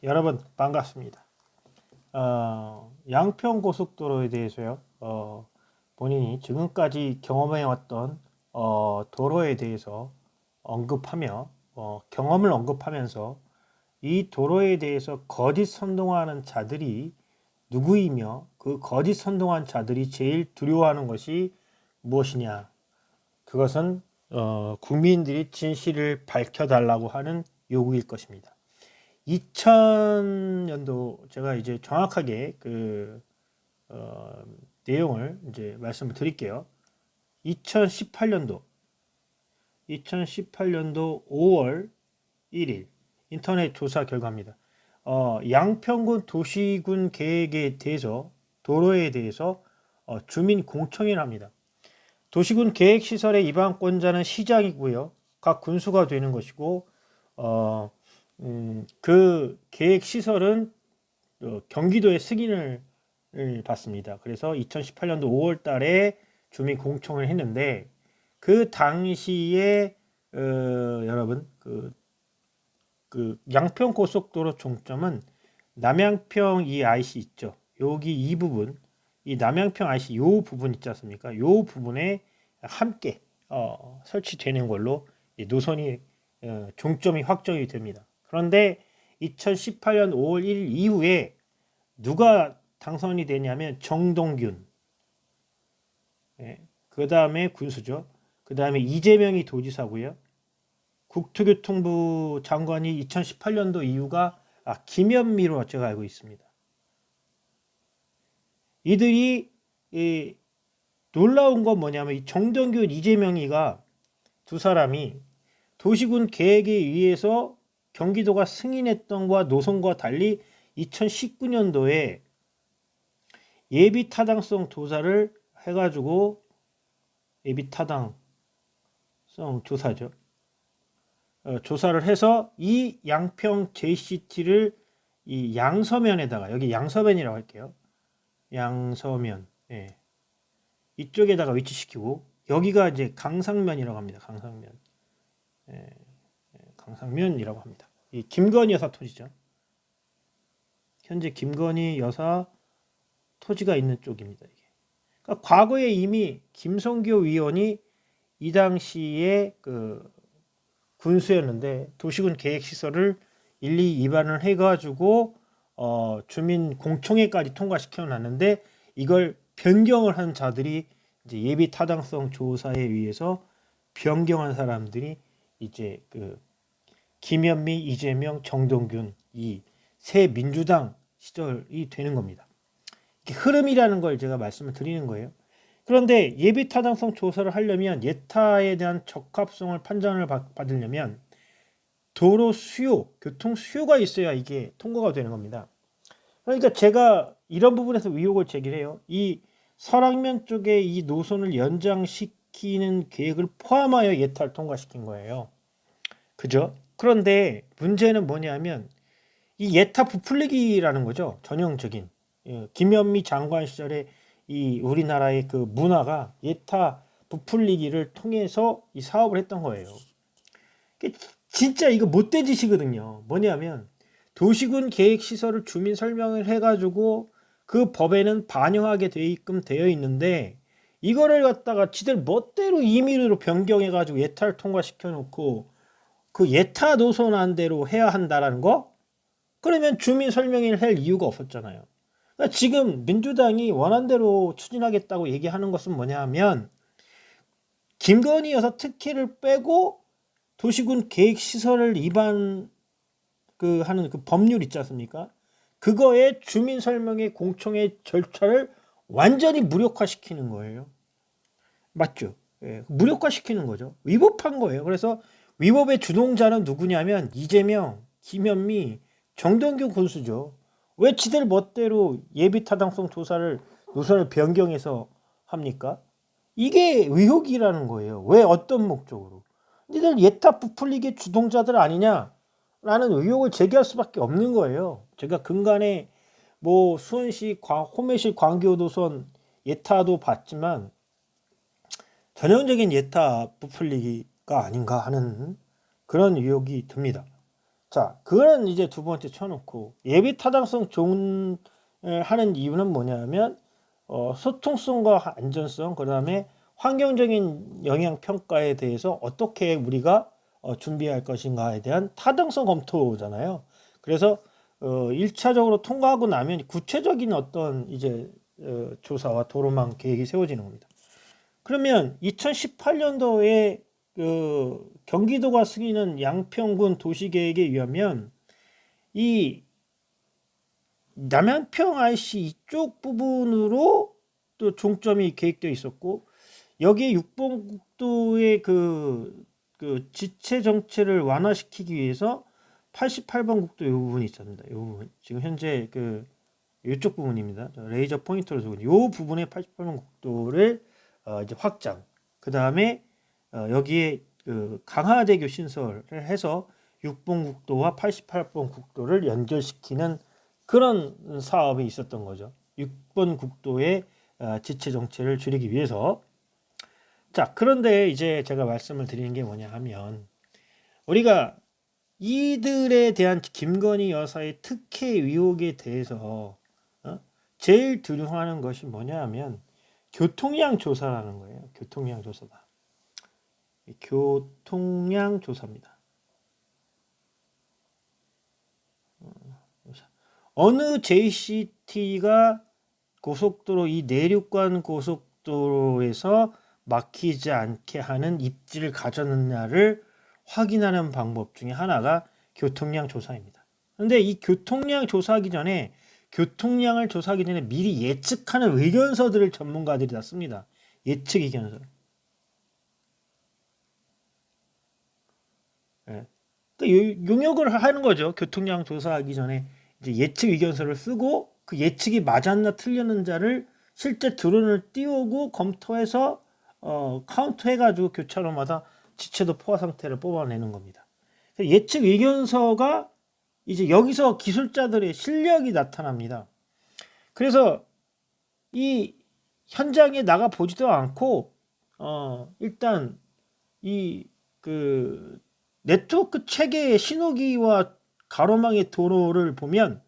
여러분 반갑습니다. 양평고속도로에 대해서요. 본인이 지금까지 경험해왔던 도로에 대해서 언급하며 경험을 언급하면서 이 도로에 대해서 거짓 선동하는 자들이 누구이며 그 거짓 선동한 자들이 제일 두려워하는 것이 무엇이냐? 그것은 국민들이 진실을 밝혀달라고 하는 요구일 것입니다. 2000년도 제가 이제 정확하게 내용을 이제 말씀을 드릴게요. 2018년도 5월 1일 인터넷 조사 결과입니다. 양평군 도시군 계획에 대해서 도로에 대해서 주민 공청회를 합니다. 도시군 계획시설의 입안권자는 시장이고요. 각 군수가 되는 것이고 그 계획시설은 경기도의 승인을 받습니다. 그래서 2018년도 5월 달에 주민 공청을 했는데 그 당시에 여러분 그 양평 고속도로 종점은 남양평 이 IC 있죠. 여기 이 부분, 이 남양평 IC 요 부분 있지 않습니까? 요 부분에 함께 설치되는 걸로 노선이 종점이 확정이 됩니다. 그런데 2018년 5월 1일 이후에 누가 당선이 되냐면 정동균, 그 다음에 군수죠. 그 다음에 이재명이 도지사고요. 국토교통부 장관이 2018년도 이후가 김현미로 제가 알고 있습니다. 이들이 놀라운 건 뭐냐면 이 정동균, 이재명이가 두 사람이 도시군 계획에 의해서 경기도가 승인했던 것과 노선과 달리 2019년도에 예비 타당성 조사를 해가지고 예비 타당성 조사죠. 조사를 해서 이 양평 JCT를 이 양서면에다가 여기 양서면이라고 할게요. 양서면 이쪽에다가 위치시키고 여기가 이제 강상면이라고 합니다. 강상면. 강상면이라고 합니다. 이 김건희 여사 토지죠. 현재 김건희 여사 토지가 있는 쪽입니다. 이게. 그러니까 과거에 이미 김성교 위원이 이 당시에 그 군수였는데 도시군 계획시설을 일일이 위반을 해가지고 주민 공청회까지 통과시켜 놨는데 이걸 변경을 한 자들이 이제 예비 타당성 조사에 의해서 변경한 사람들이 이제 그 김현미, 이재명, 정동균 이 새 민주당 시절이 되는 겁니다. 흐름이라는 걸 제가 말씀을 드리는 거예요. 그런데 예비 타당성 조사를 하려면 예타에 대한 적합성을 판단을 받으려면 도로 수요, 교통 수요가 있어야 이게 통과가 되는 겁니다. 그러니까 제가 이런 부분에서 의혹을 제기해요. 이 설악면 쪽에 이 노선을 연장시키는 계획을 포함하여 예타를 통과시킨 거예요. 그죠? 그런데 문제는 뭐냐면 이 예타 부풀리기라는 거죠. 전형적인 김현미 장관 시절에 이 우리나라의 그 문화가 예타 부풀리기를 통해서 이 사업을 했던 거예요. 진짜 이거 못된 짓이거든요. 뭐냐면 도시군 계획 시설을 주민 설명을 해가지고 그 법에는 반영하게 되게끔 되어 있는데 이거를 갖다가 지들 멋대로 임의로 변경해가지고 예타를 통과시켜 놓고 그 예타 노선안대로 해야 한다라는 거? 그러면 주민 설명회를 할 이유가 없었잖아요. 그러니까 지금 민주당이 원안대로 추진하겠다고 얘기하는 것은 뭐냐 하면 김건희 여사 특혜를 빼고 도시군 계획 시설을 위반 하는 그 법률 있지 않습니까? 그거에 주민 설명회 공청회 절차를 완전히 무력화시키는 거예요. 맞죠? 무력화시키는 거죠. 위법한 거예요. 그래서 위법의 주동자는 누구냐면 이재명, 김현미, 정동균 군수죠. 왜 지들 멋대로 예비 타당성 조사를 노선을 변경해서 합니까? 이게 의혹이라는 거예요. 왜 어떤 목적으로? 니들 예타 부풀리기 주동자들 아니냐? 라는 의혹을 제기할 수밖에 없는 거예요. 제가 근간에 뭐 수원시 호매시 광교도선 예타도 봤지만 전형적인 예타 부풀리기가 아닌가 하는 그런 의혹이 듭니다. 자, 그거는 이제 두 번째 쳐놓고 예비 타당성 좋은 하는 이유는 뭐냐면 소통성과 안전성, 그 다음에 환경적인 영향 평가에 대해서 어떻게 우리가 준비할 것인가에 대한 타당성 검토잖아요. 그래서 1차적으로 통과하고 나면 구체적인 어떤 이제 조사와 도로망 계획이 세워지는 겁니다. 그러면 2018년도에 경기도가 승인한 양평군 도시계획에 의하면 이 남양평 IC 이쪽 부분으로 또 종점이 계획되어 있었고, 여기에 6번 국도의 그 지체 정체를 완화시키기 위해서 88번 국도 이 부분이 있습니다. 이 부분 지금 현재 이쪽 부분입니다. 레이저 포인터로 두고 이 부분의 88번 국도를 이제 확장. 그 다음에 여기에 강화대교 신설을 해서 6번 국도와 88번 국도를 연결시키는 그런 사업이 있었던 거죠. 6번 국도의 지체 정체를 줄이기 위해서. 자, 그런데 이제 제가 말씀을 드리는 게 뭐냐 하면, 우리가 이들에 대한 김건희 여사의 특혜 의혹에 대해서 제일 두려워하는 것이 뭐냐 하면 교통량 조사라는 거예요. 교통량 조사다. 교통량 조사입니다. 어느 JCT가 고속도로, 이 내륙간 고속도로에서 막히지 않게 하는 입지를 가졌느냐를 확인하는 방법 중에 하나가 교통량 조사입니다. 그런데 이 교통량 조사하기 전에, 교통량을 조사하기 전에 미리 예측하는 의견서들을 전문가들이 다 씁니다. 예측 의견서. 예. 그러니까 용역을 하는 거죠. 교통량 조사하기 전에 이제 예측 의견서를 쓰고 그 예측이 맞았나 틀렸는지를 실제 드론을 띄우고 검토해서 카운트해가지고 교차로마다 지체도 포화 상태를 뽑아내는 겁니다. 예측 의견서가 이제 여기서 기술자들의 실력이 나타납니다. 그래서 이 현장에 나가 보지도 않고 일단 이 네트워크 체계의 신호기와 가로망의 도로를 보면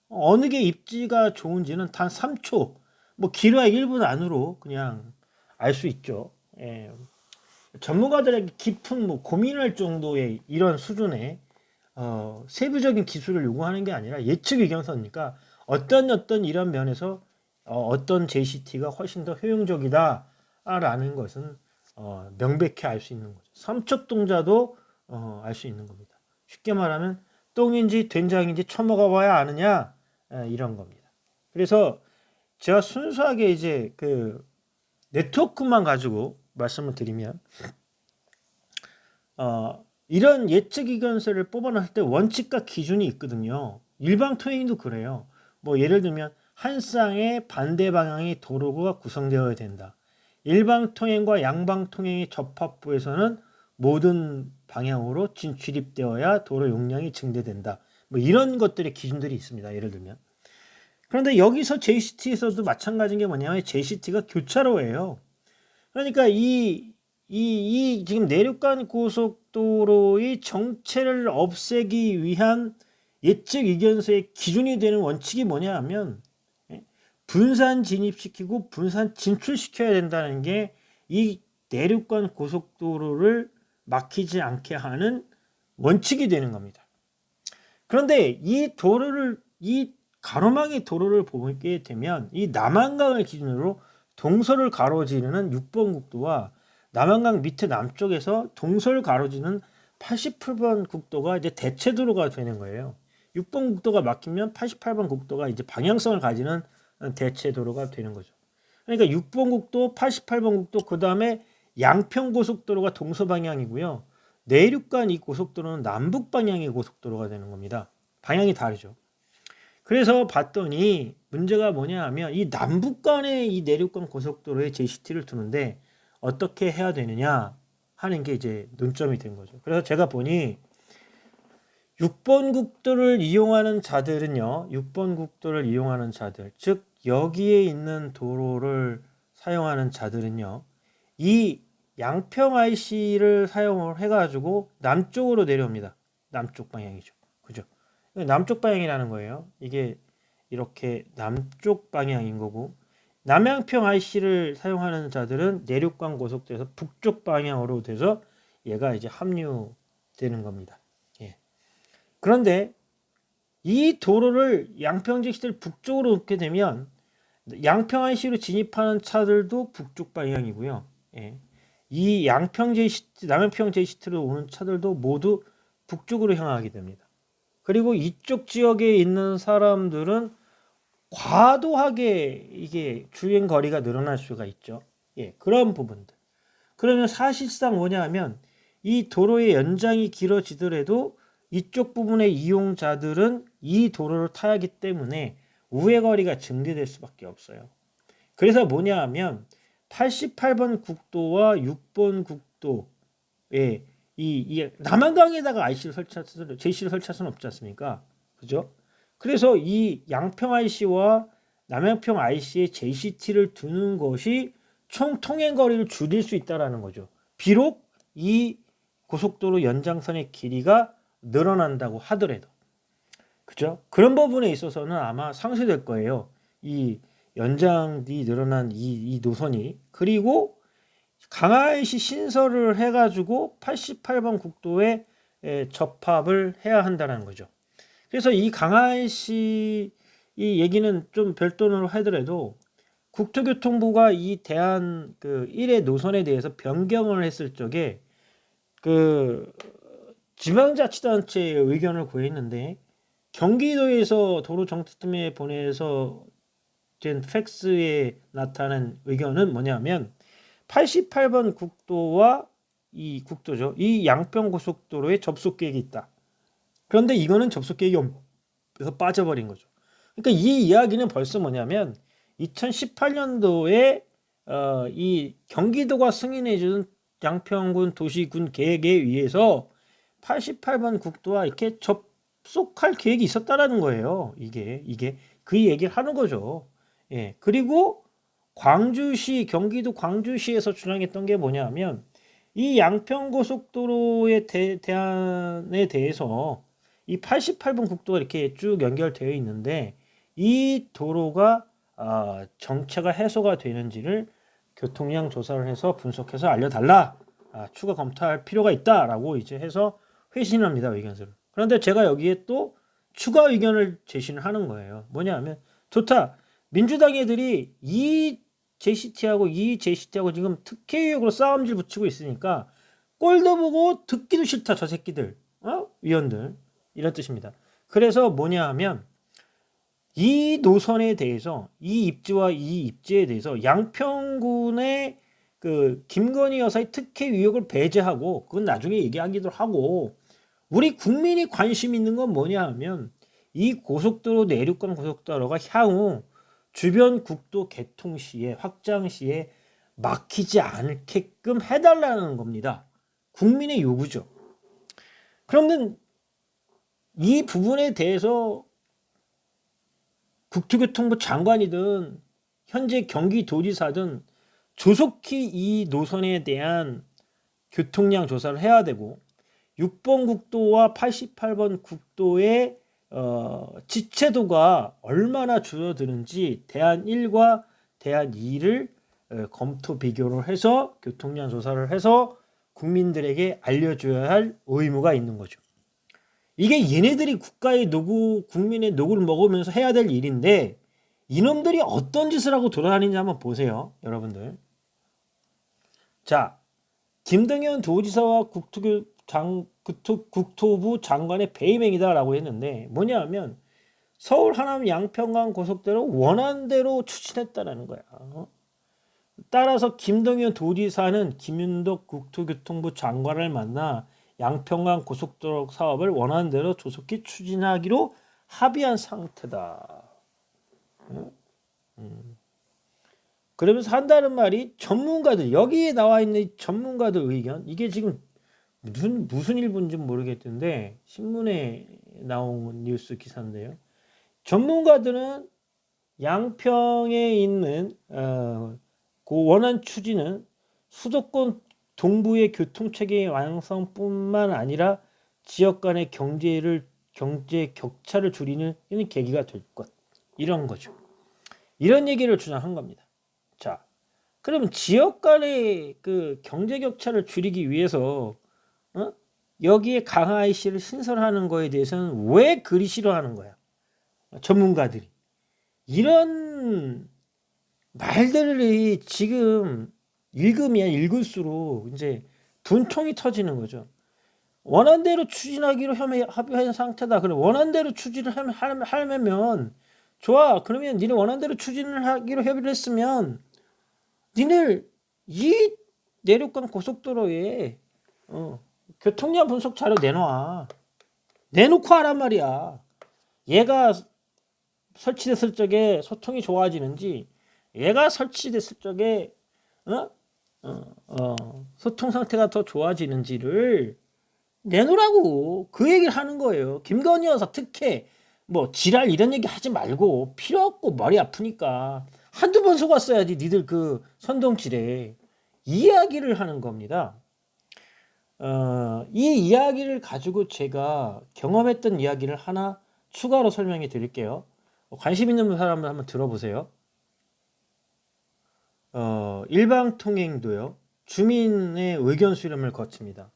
어느 게 입지가 좋은지는 단 3초, 뭐 길어야 1분 안으로 그냥 알 수 있죠. 예. 전문가들에게 깊은 고민할 정도의 이런 수준의 세부적인 기술을 요구하는 게 아니라 예측 의견서니까 어떤 이런 면에서 어떤 JCT가 훨씬 더 효용적이다라는 것은 명백히 알 수 있는 거죠. 삼척동자도 알 수 있는 겁니다. 쉽게 말하면 똥인지 된장인지 처먹어 봐야 아느냐, 이런 겁니다. 그래서 제가 순수하게 이제 네트워크만 가지고 말씀을 드리면 이런 예측 의견서를 뽑아놨을 때 원칙과 기준이 있거든요. 일방 통행도 그래요. 뭐 예를 들면 한 쌍의 반대 방향의 도로가 구성되어야 된다. 일방 통행과 양방 통행의 접합부에서는 모든 방향으로 진출입되어야 도로 용량이 증대된다. 뭐 이런 것들의 기준들이 있습니다. 예를 들면. 그런데 여기서 JCT에서도 마찬가지인 게 뭐냐면 JCT가 교차로예요. 그러니까 이 지금 내륙간 고속도로의 정체를 없애기 위한 예측 의견서의 기준이 되는 원칙이 뭐냐 하면 분산 진입시키고 분산 진출시켜야 된다는 게 이 내륙간 고속도로를 막히지 않게 하는 원칙이 되는 겁니다. 그런데 이 가로막이 도로를 보게 되면 이 남한강을 기준으로 동서를 가로지르는 6번 국도와 남한강 밑에 남쪽에서 동서를 가로지르는 88번 국도가 이제 대체도로가 되는 거예요. 6번 국도가 막히면 88번 국도가 이제 방향성을 가지는 대체도로가 되는 거죠. 그러니까 6번 국도, 88번 국도, 그 다음에 양평고속도로가 동서 방향이고요. 내륙간 이 고속도로는 남북 방향의 고속도로가 되는 겁니다. 방향이 다르죠. 그래서 봤더니 문제가 뭐냐 하면 이 남북 간의 이 내륙간 고속도로에 JCT를 두는데 어떻게 해야 되느냐 하는 게 이제 논점이 된 거죠. 그래서 제가 보니 6번 국도를 이용하는 자들은요. 6번 국도를 이용하는 자들, 즉 여기에 있는 도로를 사용하는 자들은요. 이 양평 IC를 사용을 해가지고 남쪽으로 내려옵니다. 남쪽 방향이죠. 그죠? 남쪽 방향이라는 거예요. 이게 이렇게 남쪽 방향인 거고, 남양평 IC를 사용하는 자들은 내륙간 고속도로에서 북쪽 방향으로 돼서 얘가 이제 합류되는 겁니다. 예. 그런데 이 도로를 양평 제시트를 북쪽으로 놓게 되면 양평 IC로 진입하는 차들도 북쪽 방향이고요. 예. 이 양평 제시트, 남양평 제시트로 오는 차들도 모두 북쪽으로 향하게 됩니다. 그리고 이쪽 지역에 있는 사람들은 과도하게 이게 주행 거리가 늘어날 수가 있죠. 예, 그런 부분들. 그러면 사실상 뭐냐 하면 이 도로의 연장이 길어지더라도 이쪽 부분의 이용자들은 이 도로를 타야 하기 때문에 우회 거리가 증대될 수밖에 없어요. 그래서 뭐냐 하면 88번 국도와 6번 국도에 이 남한강에다가 IC를 설치할 수는, JC를 설치할 수는 없지 않습니까? 그죠? 그래서 이 양평 IC와 남양평 IC의 JCT를 두는 것이 총 통행 거리를 줄일 수 있다라는 거죠. 비록 이 고속도로 연장선의 길이가 늘어난다고 하더라도. 그죠? 그런 부분에 있어서는 아마 상쇄될 거예요. 이 연장이 늘어난 이 노선이. 그리고 강화시 신설을 해가지고 88번 국도에 접합을 해야 한다는 거죠. 그래서 이 강화시 이 얘기는 좀 별도로 하더라도 국토교통부가 이 대한 그 1회 노선에 대해서 변경을 했을 적에 그 지방자치단체의 의견을 구했는데 경기도에서 도로정책팀에 보내서 된 팩스에 나타난 의견은 뭐냐면 88번 국도와 이 국도죠. 이 양평고속도로에 접속 계획이 있다. 그런데 이거는 접속 계획이 없어서 빠져버린 거죠. 그러니까 이 이야기는 벌써 뭐냐면 2018년도에 이 경기도가 승인해준 양평군 도시군 계획에 의해서 88번 국도와 이렇게 접속할 계획이 있었다라는 거예요. 이게 그 얘기를 하는 거죠. 예. 그리고 광주시, 경기도 광주시에서 주장했던 게 뭐냐면 이 양평고속도로에 대안에 대해서 이 88번 국도가 이렇게 쭉 연결되어 있는데 이 도로가 정체가 해소가 되는지를 교통량 조사를 해서 분석해서 알려달라. 추가 검토할 필요가 있다라고 이제 해서 회신을 합니다. 의견서를. 그런데 제가 여기에 또 추가 의견을 제시를 하는 거예요. 뭐냐면 좋다. 민주당 애들이 이 JCT하고 지금 특혜의혹으로 싸움질 붙이고 있으니까 꼴도 보고 듣기도 싫다. 저 새끼들. 위원들. 이런 뜻입니다. 그래서 뭐냐 하면 이 노선에 대해서 이 입지와 이 입지에 대해서 양평군의 그 김건희 여사의 특혜 의혹을 배제하고 그건 나중에 얘기하기도 하고 우리 국민이 관심 있는 건 뭐냐 하면 이 고속도로 내륙간 고속도로가 향후 주변 국도 개통 시에 확장 시에 막히지 않게끔 해달라는 겁니다. 국민의 요구죠. 그러면 이 부분에 대해서 국토교통부 장관이든 현재 경기도지사든 조속히 이 노선에 대한 교통량 조사를 해야 되고 6번 국도와 88번 국도의 지체도가 얼마나 줄어드는지 대안 1과 대안 2를 검토 비교를 해서 교통량 조사를 해서 국민들에게 알려줘야 할 의무가 있는 거죠. 이게 얘네들이 국가의 노구, 국민의 노구를 먹으면서 해야 될 일인데 이놈들이 어떤 짓을 하고 돌아다니는지 한번 보세요. 여러분들. 자, 김동연 도지사와 국토부 장관의 배임행위다라고 했는데 뭐냐 하면 서울 하남 양평간 고속도로 원하는 대로 추진했다라는 거야. 따라서 김동연 도지사는 김윤덕 국토교통부 장관을 만나 양평간 고속도로 사업을 원하는 대로 조속히 추진하기로 합의한 상태다. 그러면서 한다는 말이 전문가들 여기에 나와 있는 전문가들 의견 이게 지금 무슨 일본인지 모르겠는데 신문에 나온 뉴스 기사인데요. 전문가들은 양평에 있는 그 원안 추진은 수도권 동부의 교통체계 완성뿐만 아니라 지역 간의 경제 격차를 줄이는 계기가 될 것. 이런 거죠. 이런 얘기를 주장한 겁니다. 자, 그러면 지역 간의 그 경제 격차를 줄이기 위해서 여기에 강화IC를 신설하는 거에 대해서는 왜 그리 싫어하는 거야? 전문가들이. 이런 말들이 지금 읽으면 읽을수록 이제 분통이 터지는 거죠. 원한대로 추진하기로 합의한 상태다. 그럼 원한대로 추진을 하려면 좋아. 그러면 니네 원한대로 추진을 하기로 협의를 했으면 니네 이 내륙간 고속도로에 교통량 분석 자료 내놔. 내놓고 하란 말이야. 얘가 설치됐을 적에 소통이 좋아지는지, 얘가 설치됐을 적에 소통 상태가 더 좋아지는지를 내놓으라고 그 얘기를 하는 거예요. 김건희 여사 특혜 뭐 지랄 이런 얘기 하지 말고 필요 없고 머리 아프니까 한두 번 속았어야지 니들 그 선동질에 이야기를 하는 겁니다. 이 이야기를 가지고 제가 경험했던 이야기를 하나 추가로 설명해 드릴게요. 관심 있는 사람은 한번 들어보세요. 일방통행도요. 주민의 의견 수렴을 거칩니다.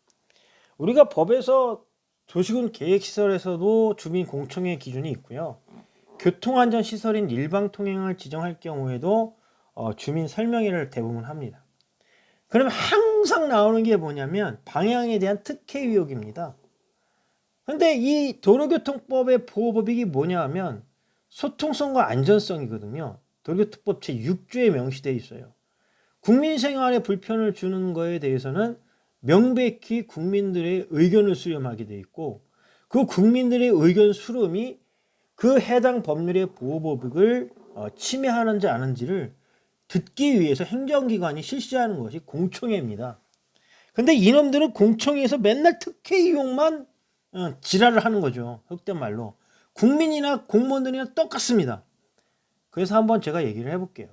우리가 법에서 도시군 계획시설에서도 주민 공청회 기준이 있고요. 교통안전시설인 일방통행을 지정할 경우에도 주민 설명회를 대부분 합니다. 그러면 항상 나오는 게 뭐냐면 방향에 대한 특혜 의혹입니다. 근데 이 도로교통법의 보호법이 뭐냐 하면 소통성과 안전성이거든요. 도로교통법 제6조에 명시되어 있어요. 국민 생활에 불편을 주는 거에 대해서는 명백히 국민들의 의견을 수렴하게 되어 있고 그 국민들의 의견 수렴이 그 해당 법률의 보호법을 침해하는지 아닌지를 듣기 위해서 행정기관이 실시하는 것이 공청회입니다. 근데 이놈들은 공청회에서 맨날 특혜 이용만 지랄을 하는 거죠. 흑된 말로. 국민이나 공무원들이나 똑같습니다. 그래서 한번 제가 얘기를 해볼게요.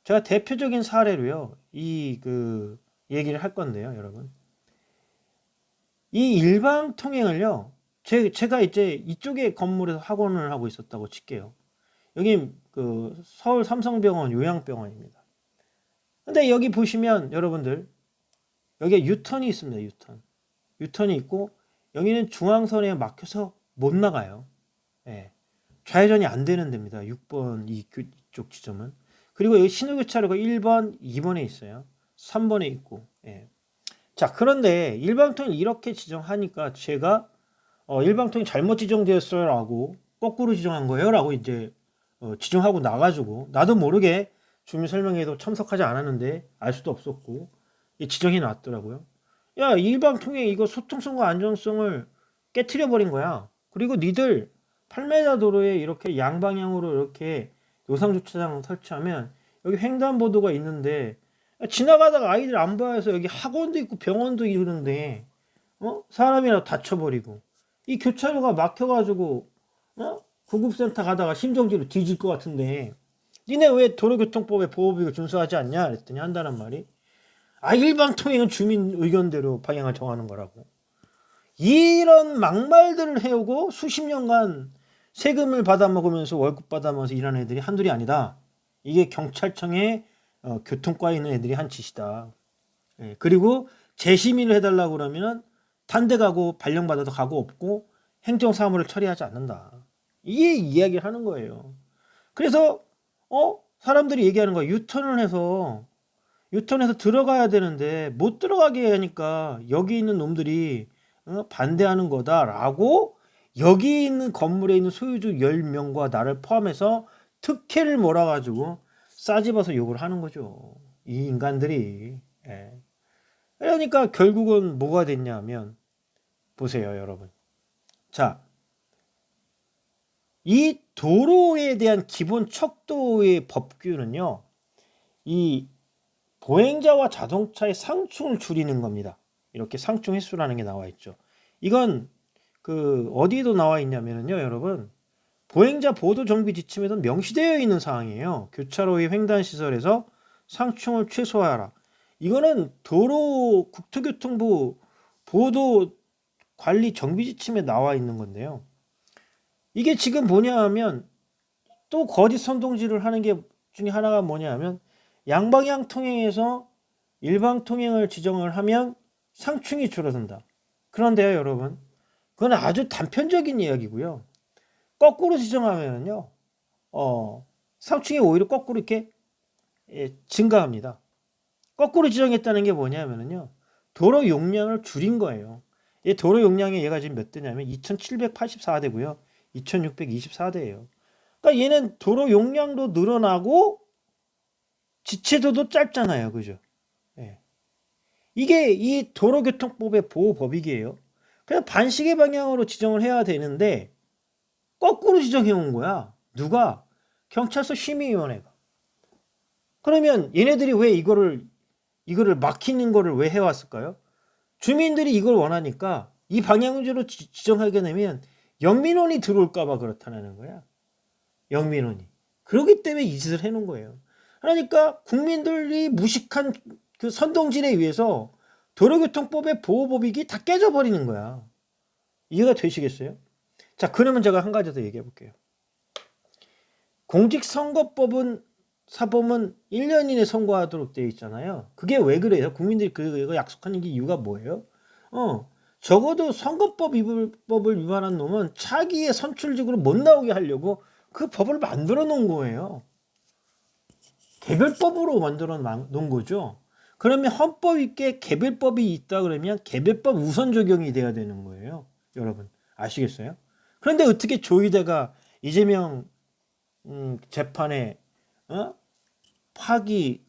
제가 대표적인 사례로요. 얘기를 할 건데요, 여러분. 이 일방 통행을요. 제가 이제 이쪽에 건물에서 학원을 하고 있었다고 칠게요. 여기 그 서울 삼성병원 요양병원입니다. 근데 여기 보시면 여러분들 여기에 유턴이 있습니다. 유턴이 있고 여기는 중앙선에 막혀서 못 나가요. 예. 좌회전이 안 되는 데입니다. 6번 이쪽 지점은. 그리고 여기 신호교차로가 1번, 2번에 있어요. 3번에 있고. 예. 자, 그런데 일방통행 이렇게 지정하니까 제가 일방통행 잘못 지정되었어요 라고 거꾸로 지정한 거예요 라고 이제 지정하고 나가지고 나도 모르게 주민설명회에도 참석하지 않았는데 알 수도 없었고 지정해 놨더라고요. 야, 일방통행 이거 소통성과 안정성을 깨트려 버린 거야. 그리고 니들 8m 도로에 이렇게 양방향으로 이렇게 요상주차장 설치하면 여기 횡단보도가 있는데 지나가다가 아이들 안 보여서 여기 학원도 있고 병원도 있는데 사람이라도 다쳐버리고 이 교차로가 막혀가지고 구급센터 가다가 심정지로 뒤질 것 같은데 니네 왜 도로교통법에 보호법을 준수하지 않냐 그랬더니 한다는 말이 일방통행은 주민 의견대로 방향을 정하는 거라고. 이런 막말들을 해오고 수십 년간 세금을 받아먹으면서 월급 받아먹으면서 일하는 애들이 한둘이 아니다. 이게 경찰청에 교통과에 있는 애들이 한 짓이다. 예, 그리고 재심의를 해달라고 그러면 단대 가고 발령받아도 가고 없고 행정사무를 처리하지 않는다. 이게 이야기를 하는 거예요. 그래서 사람들이 얘기하는 거야. 유턴해서 들어가야 되는데 못 들어가게 하니까 여기 있는 놈들이 반대하는 거다라고 여기 있는 건물에 있는 소유주 10명과 나를 포함해서 특혜를 몰아가지고 싸집어서 욕을 하는 거죠. 이 인간들이. 예. 그러니까 결국은 뭐가 됐냐면 보세요, 여러분. 자, 이 도로에 대한 기본 척도의 법규는요. 이 보행자와 자동차의 상충을 줄이는 겁니다. 이렇게 상충 횟수라는 게 나와 있죠. 이건 어디에도 나와 있냐면요, 여러분. 보행자 보도 정비 지침에도 명시되어 있는 사항이에요. 교차로의 횡단 시설에서 상충을 최소화하라. 이거는 국토교통부 보도 관리 정비 지침에 나와 있는 건데요. 이게 지금 뭐냐 하면 또 거짓 선동질을 하는 게 중에 하나가 뭐냐 하면 양방향 통행에서 일방 통행을 지정을 하면 상충이 줄어든다. 그런데요, 여러분, 그건 아주 단편적인 이야기고요. 거꾸로 지정하면요, 상충이 오히려 거꾸로 이렇게 증가합니다. 거꾸로 지정했다는 게 뭐냐면요, 도로 용량을 줄인 거예요. 이 도로 용량이 얘가 지금 몇 대냐면 2784대고요, 2624대예요. 그러니까 얘는 도로 용량도 늘어나고 지체도도 짧잖아요, 그죠? 예. 이게 이 도로교통법의 보호법이기예요. 그냥 반시계 방향으로 지정을 해야 되는데 거꾸로 지정해 온 거야. 누가? 경찰서 심의위원회가. 그러면 얘네들이 왜 이거를 막히는 거를 왜 해왔을까요? 주민들이 이걸 원하니까 이 방향으로 지정하게 되면 영민원이 들어올까봐 그렇다는 거야. 영민원이. 그렇기 때문에 이 짓을 해놓은 거예요. 그러니까 국민들이 무식한 그 선동질에 의해서 도로교통법의 보호법이 다 깨져버리는 거야. 이해가 되시겠어요? 자, 그러면 제가 한 가지 더 얘기해 볼게요. 공직선거법은 사법은 1년 이내 선고하도록 되어 있잖아요. 그게 왜 그래요? 국민들이 그거 약속하는 게 이유가 뭐예요? 적어도 선거법을 위반한 놈은 차기에 선출직으로 못 나오게 하려고 그 법을 만들어 놓은 거예요. 개별법으로 만들어 놓은 거죠. 그러면 헌법 있게 개별법이 있다 그러면 개별법 우선 적용이 돼야 되는 거예요. 여러분 아시겠어요? 그런데 어떻게 조희대가 이재명 재판에 파기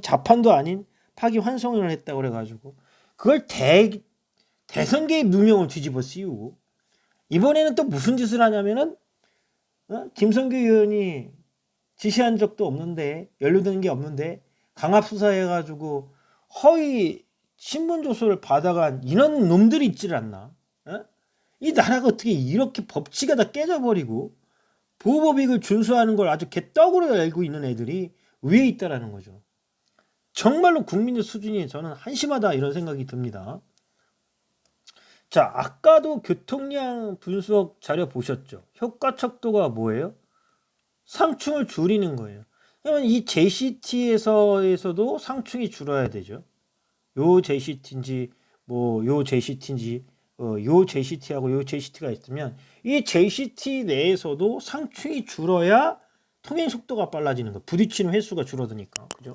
자판도 아닌 파기 환송을 했다고 그래가지고 그걸 대선 개입 누명을 뒤집어 씌우고 이번에는 또 무슨 짓을 하냐면은 김성규 의원이 지시한 적도 없는데 연루된 게 없는데 강압 수사해가지고 허위 신문 조서를 받아간 이런 놈들이 있질 않나? 이 나라가 어떻게 이렇게 법치가 다 깨져버리고 보호법익을 준수하는 걸 아주 개떡으로 알고 있는 애들이 위에 있다라는 거죠. 정말로 국민의 수준이 저는 한심하다 이런 생각이 듭니다. 자, 아까도 교통량 분석 자료 보셨죠? 효과 척도가 뭐예요? 상충을 줄이는 거예요. 그러면 이 JCT에서도 상충이 줄어야 되죠. 요 JCT인지 요 JCT인지 요 JCT하고 요 JCT가 있으면 이 JCT 내에서도 상충이 줄어야 통행 속도가 빨라지는 거. 부딪히는 횟수가 줄어드니까. 그죠?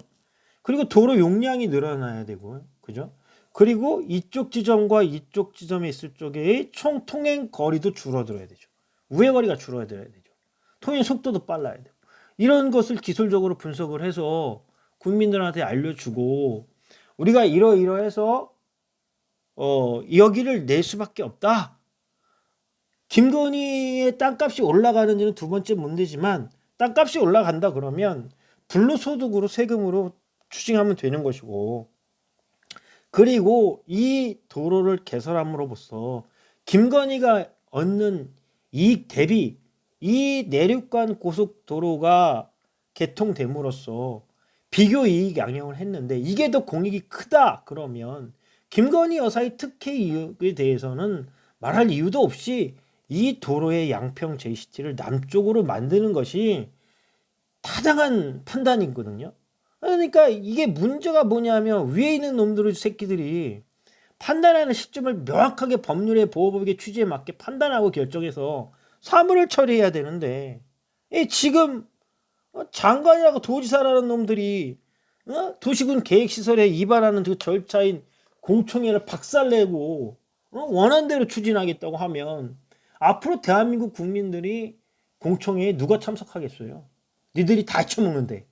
그리고 도로 용량이 늘어나야 되고. 그죠? 그리고 이쪽 지점과 이쪽 지점에 있을 쪽의 총 통행 거리도 줄어들어야 되죠. 우회 거리가 줄어들어야 되죠. 통행 속도도 빨라야 되고. 이런 것을 기술적으로 분석을 해서 국민들한테 알려주고 우리가 이러해서 여기를 낼 수밖에 없다. 김건희의 땅값이 올라가는지는 두 번째 문제지만 땅값이 올라간다 그러면 불로소득으로 세금으로 추징하면 되는 것이고 그리고 이 도로를 개설함으로써 김건희가 얻는 이익 대비 이 내륙간 고속도로가 개통됨으로써 비교 이익 양형을 했는데 이게 더 공익이 크다 그러면 김건희 여사의 특혜 이익에 대해서는 말할 이유도 없이 이 도로의 양평 JCT를 남쪽으로 만드는 것이 타당한 판단이거든요. 그러니까 이게 문제가 뭐냐면 위에 있는 놈들의 새끼들이 판단하는 시점을 명확하게 법률의 보호법의 취지에 맞게 판단하고 결정해서 사무를 처리해야 되는데 지금 장관이라고 도지사라는 놈들이 도시군 계획시설에 위반하는 그 절차인 공청회를 박살내고 원한대로 추진하겠다고 하면 앞으로 대한민국 국민들이 공청회에 누가 참석하겠어요? 니들이 다 쳐먹는데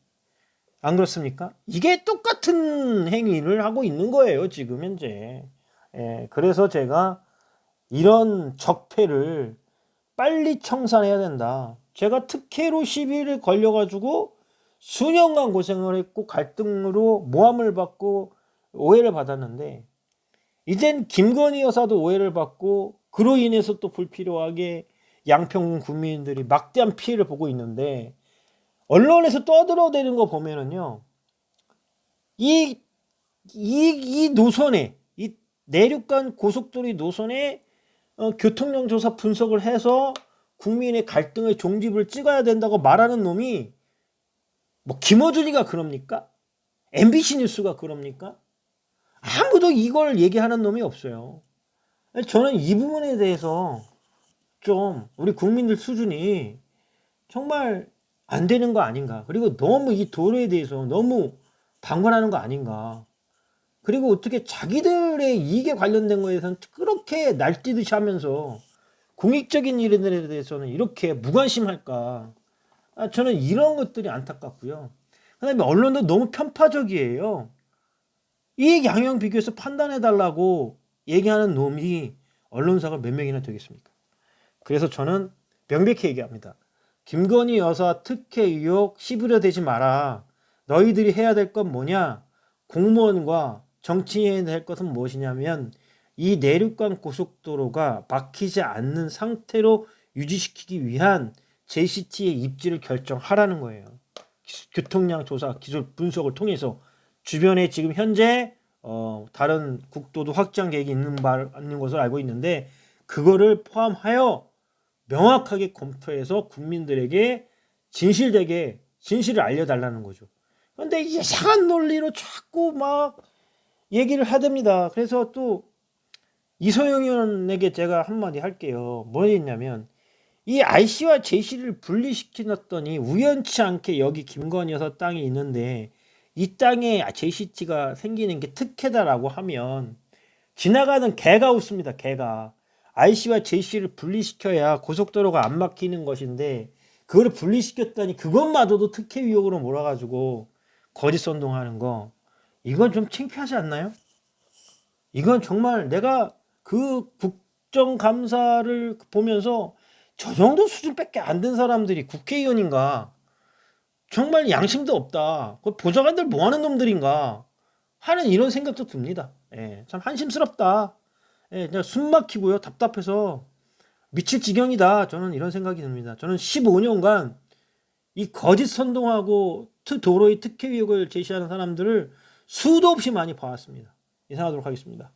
안 그렇습니까? 이게 똑같은 행위를 하고 있는 거예요 지금 현재. 그래서 제가 이런 적폐를 빨리 청산해야 된다. 제가 특혜로 시비를 걸려가지고 수년간 고생을 했고 갈등으로 모함을 받고 오해를 받았는데 이젠 김건희 여사도 오해를 받고 그로 인해서 또 불필요하게 양평 국민들이 막대한 피해를 보고 있는데 언론에서 떠들어대는 거 보면은요 이 노선에 이 내륙간 고속도로 노선에 교통량 조사 분석을 해서 국민의 갈등의 종집을 찍어야 된다고 말하는 놈이 뭐 김어준이가 그럽니까? MBC 뉴스가 그럽니까? 아무도 이걸 얘기하는 놈이 없어요. 저는 이 부분에 대해서 좀 우리 국민들 수준이 정말 안 되는 거 아닌가. 그리고 너무 이 도로에 대해서 너무 방관하는 거 아닌가. 그리고 어떻게 자기들의 이익에 관련된 거에선 그렇게 날뛰듯이 하면서 공익적인 일들에 대해서는 이렇게 무관심할까. 저는 이런 것들이 안타깝고요. 그 다음에 언론도 너무 편파적이에요. 이익 양형 비교해서 판단해달라고 얘기하는 놈이 언론사가 몇 명이나 되겠습니까? 그래서 저는 명백히 얘기합니다. 김건희 여사 특혜 의혹 씹으려 대지 마라. 너희들이 해야 될 건 뭐냐? 공무원과 정치인이 할 것은 무엇이냐면 이 내륙간 고속도로가 막히지 않는 상태로 유지시키기 위한 JCT의 입지를 결정하라는 거예요. 교통량 조사 기술 분석을 통해서 주변에 지금 현재 다른 국도도 확장 계획이 있는 것을 알고 있는데 그거를 포함하여 명확하게 검토해서 국민들에게 진실을 알려달라는 거죠. 그런데 이상한 논리로 자꾸 막 얘기를 하답니다. 그래서 또 이소영 의원에게 제가 한마디 할게요. 뭐였냐면 이 IC와 JC를 분리시켜놨더니 우연치 않게 여기 김건희 여사 땅이 있는데 이 땅에 JCT가 생기는 게 특혜다라고 하면 지나가는 개가 웃습니다. 개가. IC와 JC를 분리시켜야 고속도로가 안 막히는 것인데 그거를 분리시켰더니 그것마저도 특혜 의혹으로 몰아가지고 거짓 선동하는 거, 이건 좀 창피하지 않나요? 이건 정말 내가 그 국정감사를 보면서 저 정도 수준밖에 안 된 사람들이 국회의원인가, 정말 양심도 없다, 그 보좌관들 뭐하는 놈들인가 하는 이런 생각도 듭니다. 예, 참 한심스럽다. 예, 그냥 숨 막히고요, 답답해서 미칠 지경이다. 저는 이런 생각이 듭니다. 저는 15년간 이 거짓 선동하고 도로의 특혜 의혹을 제시하는 사람들을 수도 없이 많이 봐왔습니다. 이상하도록 하겠습니다.